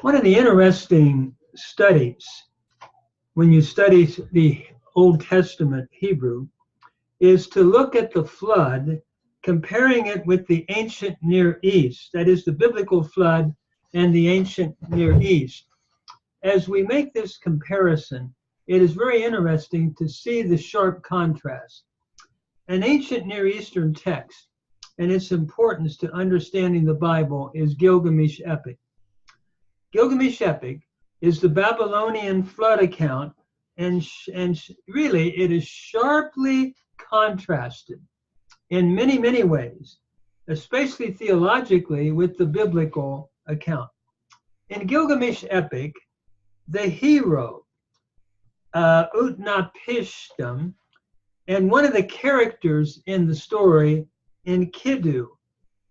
One of the interesting studies when you study the Old Testament Hebrew is to look at the flood, comparing it with the ancient Near East, that is the biblical flood and the ancient Near East. As we make this comparison, it is very interesting to see the sharp contrast. An ancient Near Eastern text and its importance to understanding the Bible is Gilgamesh epic. Gilgamesh epic is the Babylonian flood account, and really it is sharply contrasted in many, many ways, especially theologically, with the biblical account. In Gilgamesh epic, the hero, Utnapishtim, and one of the characters in the story, Enkidu,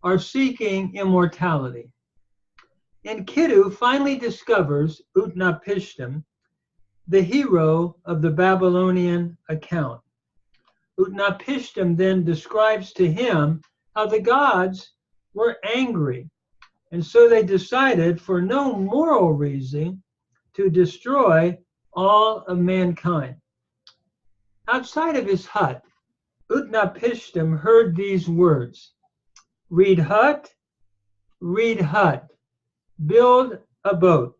are seeking immortality. Enkidu finally discovers Utnapishtim, the hero of the Babylonian account. Utnapishtim then describes to him how the gods were angry, and so they decided, for no moral reason, to destroy all of mankind. Outside of his hut, Utnapishtim heard these words: reed hut, build a boat.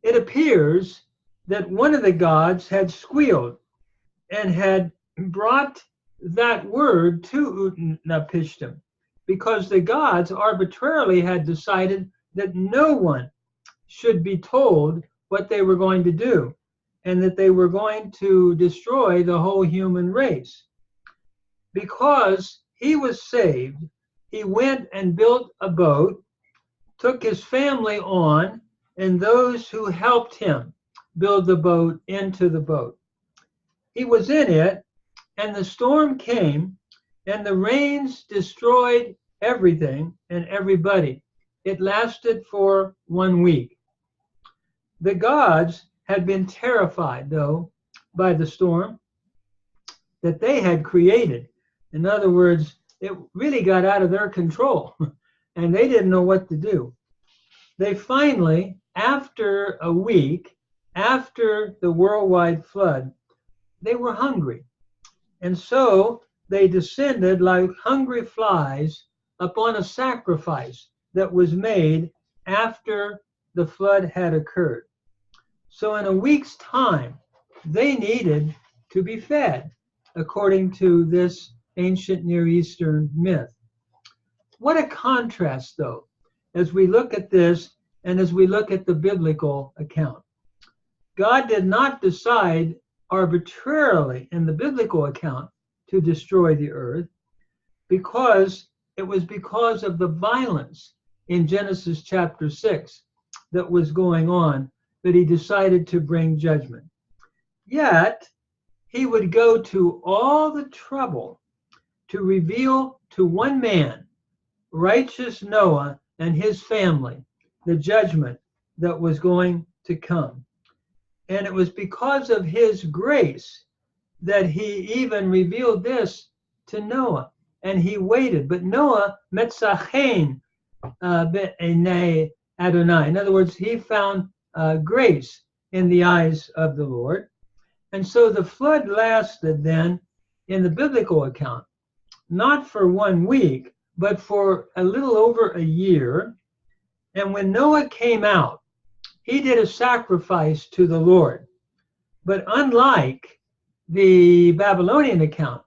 It appears that one of the gods had squealed and had brought that word to Utnapishtim, because the gods arbitrarily had decided that no one should be told what they were going to do, and that they were going to destroy the whole human race. Because he was saved, he went and built a boat, took his family on, and those who helped him build the boat into the boat. He was in it, and the storm came, and the rains destroyed everything and everybody. It lasted for 1 week. The gods had been terrified, though, by the storm that they had created. In other words, it really got out of their control, and they didn't know what to do. They finally, after a week, after the worldwide flood, they were hungry. And so they descended like hungry flies upon a sacrifice that was made after the flood had occurred. So in a week's time, they needed to be fed, according to this ancient Near Eastern myth. What a contrast, though, as we look at this and as we look at the biblical account. God did not decide arbitrarily in the biblical account to destroy the earth, because it was because of the violence in Genesis chapter 6 that was going on that he decided to bring judgment. Yet, he would go to all the trouble to reveal to one man, righteous Noah and his family, the judgment that was going to come. And it was because of his grace that he even revealed this to Noah. And he waited. But Noah metzachen b'nei Adonai. In other words, he found grace in the eyes of the Lord. And so the flood lasted then, in the biblical account, not for 1 week, but for a little over a year. And when Noah came out, he did a sacrifice to the Lord. But unlike the Babylonian account,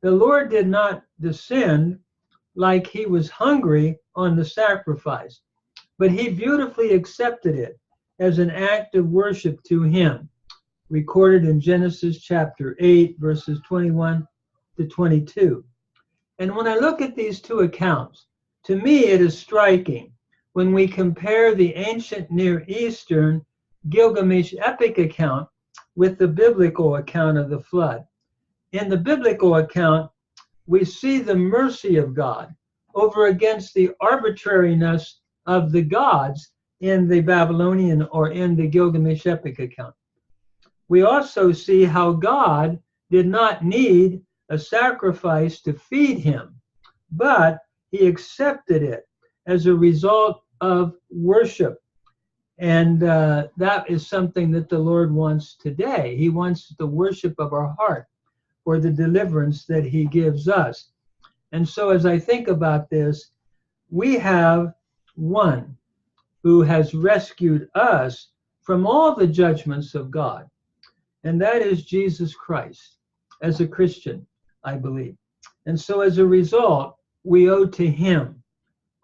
the Lord did not descend like he was hungry on the sacrifice, but he beautifully accepted it as an act of worship to him, recorded in Genesis chapter 8, verses 21 to 22. And when I look at these two accounts, to me it is striking when we compare the ancient Near Eastern Gilgamesh epic account with the biblical account of the flood. In the biblical account, we see the mercy of God over against the arbitrariness of the gods in the Babylonian or in the Gilgamesh epic account. We also see how God did not need a sacrifice to feed him, but he accepted it as a result of worship. And that is something that the Lord wants today. He wants the worship of our heart for the deliverance that he gives us. And so as I think about this, we have one who has rescued us from all the judgments of God, and that is Jesus Christ. As a Christian, I believe. And so as a result, we owe to him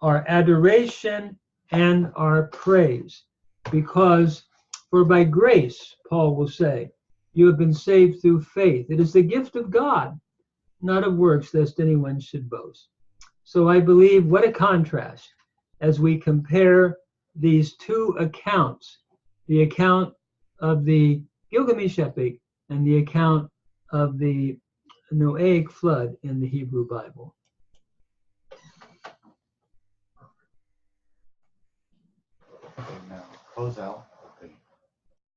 our adoration and our praise, because for by grace, Paul will say, you have been saved through faith. It is the gift of God, not of works, lest anyone should boast. So I believe what a contrast as we compare these two accounts, the account of the Gilgamesh epic and the account of the Noahic flood in the Hebrew Bible. Okay, now close out.